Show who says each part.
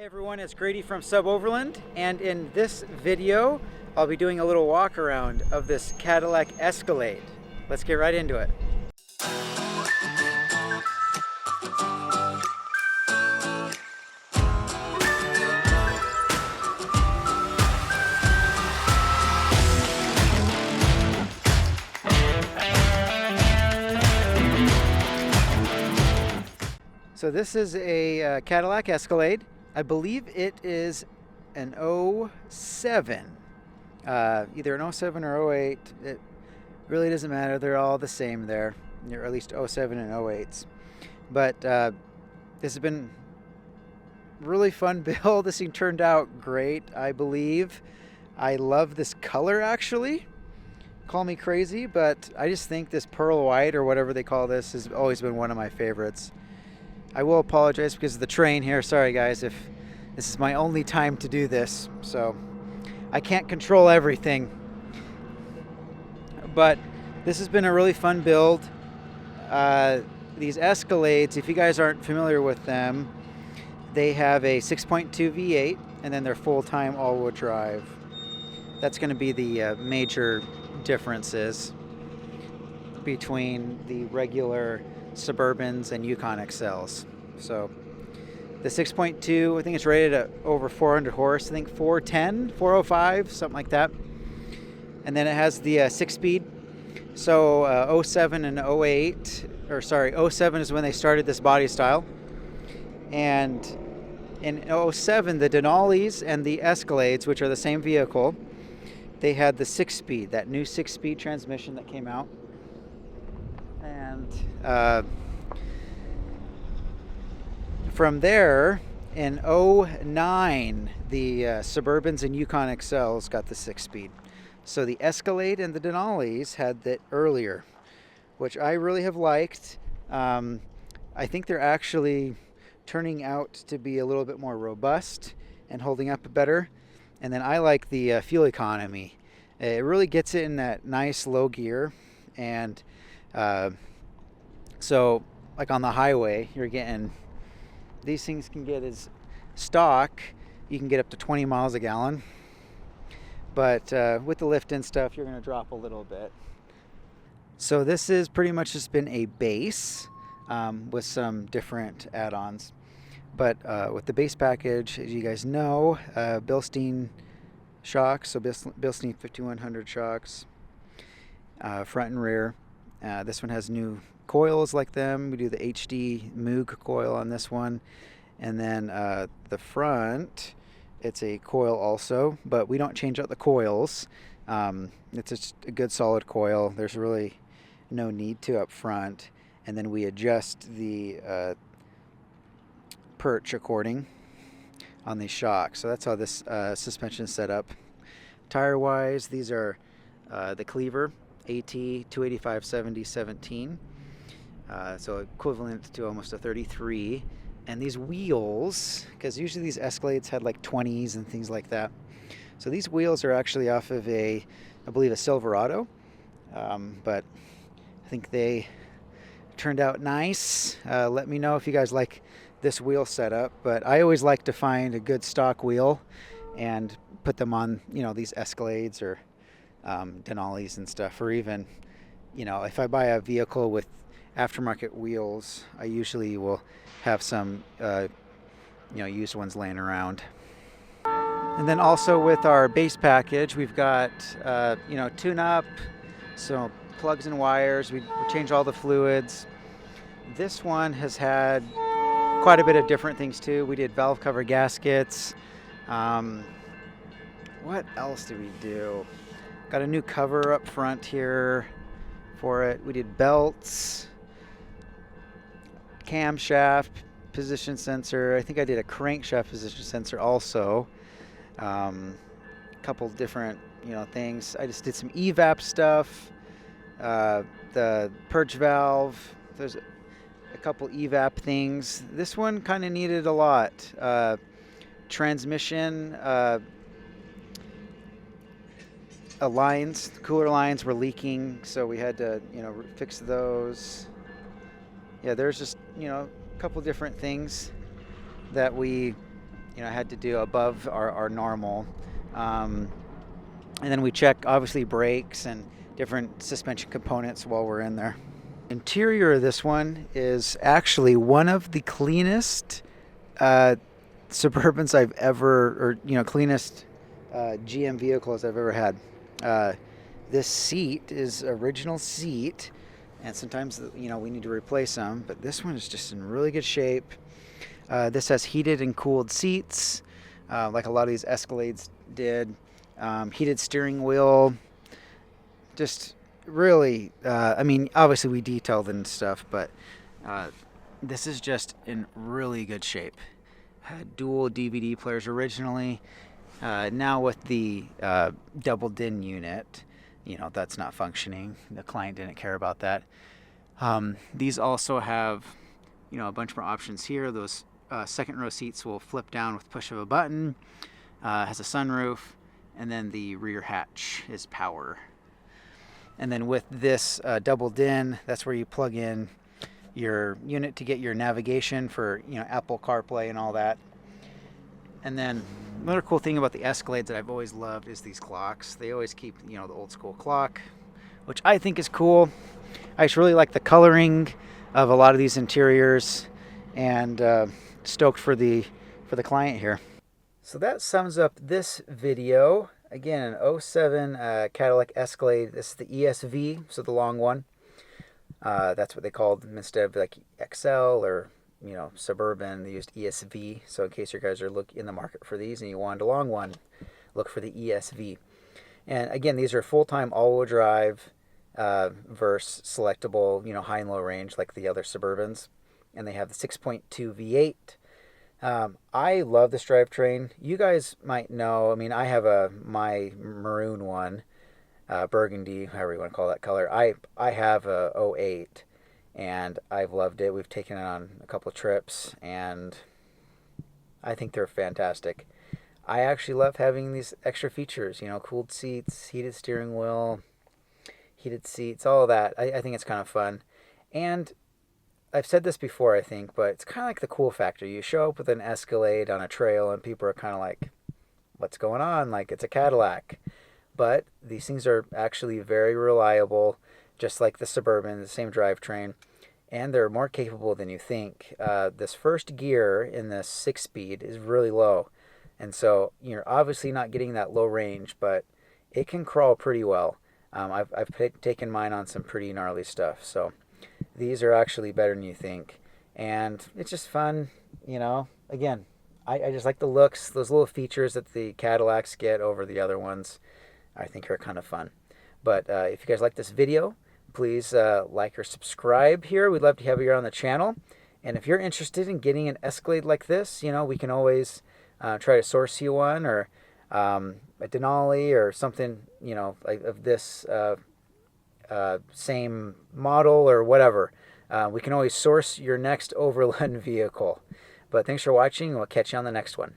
Speaker 1: Hey everyone, it's Grady from SUBOVERLAND, and in this video I'll be doing a little walk around of this Cadillac Escalade. Let's get right into it. So this is a Cadillac Escalade. I believe it is an 07, either an 07 or 08. It really doesn't matter. They're all the same there, or at least 07 and 08s. But this has been really fun build. This thing turned out great, I believe. I love this color, actually. Call me crazy, but I just think this pearl white, or whatever they call this, has always been one of my favorites. I will apologize because of the train here. Sorry guys if this is my only time to do this, so I can't control everything. But this has been a really fun build. These Escalades, if you guys aren't familiar with them, they have a 6.2 V8 and then they're full-time all-wheel drive. That's going to be the major differences between the regular Suburbans and Yukon XLs. So the 6.2, I think it's rated at over 400 horse. I think 410, 405, something like that. And then it has the 6-speed. So 07 and 08, or sorry, 07 is when they started this body style. And in 07, the Denali's and the Escalades, which are the same vehicle, they had the 6-speed, that new 6-speed transmission that came out. And from there, in 09, the Suburbans and Yukon XLs got the 6-speed. So the Escalade and the Denali's had that earlier, which I really have liked. I think they're actually turning out to be a little bit more robust and holding up better. And then I like the fuel economy. It really gets it in that nice low gear. And so like on the highway, you're getting, these things can get as stock, you can get up to 20 miles a gallon. But with the lift and stuff, you're going to drop a little bit. So this has pretty much just been a base with some different add-ons. But with the base package, as you guys know, Bilstein shocks, so Bilstein 5100 shocks, front and rear. This one has new coils like them. We do the HD Moog coil on this one. And then the front, it's a coil also, but we don't change out the coils. It's just a good solid coil. There's really no need to up front. And then we adjust the perch according on these shocks. So that's how this suspension is set up. Tire wise, these are the Cleaver AT 285/70/17. So equivalent to almost a 33. And these wheels, because usually these Escalades had like 20s and things like that. So these wheels are actually off of I believe a Silverado. But I think they turned out nice. Let me know if you guys like this wheel setup. But I always like to find a good stock wheel and put them on, these Escalades or Denali's and stuff. Or even, if I buy a vehicle with aftermarket wheels, I usually will have some used ones laying around. And then also with our base package, we've got tune up, so plugs and wires. We change all the fluids. This one has had quite a bit of different things too. We did valve cover gaskets. What else did we do? Got a new cover up front here for it. We did belts, camshaft position sensor. I think I did a crankshaft position sensor also. A couple different things. I just did some evap stuff. The purge valve. There's a couple evap things. This one kind of needed a lot. Transmission lines, cooler lines were leaking, so we had to fix those. Yeah, there's just a couple different things that we I had to do above our normal. And then we check, obviously, brakes and different suspension components while we're in there. Interior of this one is actually one of the cleanest Suburbans I've ever, or cleanest GM vehicles I've ever had. This seat is original seat, and sometimes we need to replace them, but this one is just in really good shape. This has heated and cooled seats, like a lot of these Escalades did. Heated steering wheel. Just really, obviously we detailed and stuff, but this is just in really good shape. Had dual DVD players originally. Now with the double DIN unit, that's not functioning. The client didn't care about that. These also have, a bunch more options here. Those second row seats will flip down with push of a button. Has a sunroof, and then the rear hatch is power. And then with this double DIN, that's where you plug in your unit to get your navigation for Apple CarPlay and all that. And then another cool thing about the Escalades that I've always loved is these clocks. They always keep the old school clock, which I think is cool. I just really like the coloring of a lot of these interiors, and stoked for the client here. So that sums up this video. Again, an 07 Cadillac Escalade. This is the ESV, so the long one. That's what they called them instead of like XL or Suburban. They used ESV. So in case you guys are in the market for these and you wanted a long one, look for the ESV. And again, these are full-time all-wheel drive versus selectable, high and low range like the other Suburbans. And they have the 6.2 V8. I love this drivetrain. You guys might know, I have my maroon one, burgundy, however you want to call that color. I have a 08, and I've loved it. We've taken it on a couple of trips, and I think they're fantastic. I actually love having these extra features, cooled seats, heated steering wheel, heated seats, all of that. I think it's kind of fun. And I've said this before, I think, but it's kind of like the cool factor. You show up with an Escalade on a trail, and people are kind of like, what's going on? Like, it's a Cadillac. But these things are actually very reliable, just like the Suburban, the same drivetrain, and they're more capable than you think. This first gear in this 6-speed is really low, and so you're obviously not getting that low range, but it can crawl pretty well. I've taken mine on some pretty gnarly stuff, so these are actually better than you think, and it's just fun. Again, I just like the looks, those little features that the Cadillacs get over the other ones. I think are kind of fun. But if you guys like this video, please like or subscribe here. We'd love to have you here on the channel. And if you're interested in getting an Escalade like this, we can always try to source you one, or a Denali or something, like of this same model or whatever. We can always source your next Overland vehicle. But thanks for watching, and we'll catch you on the next one.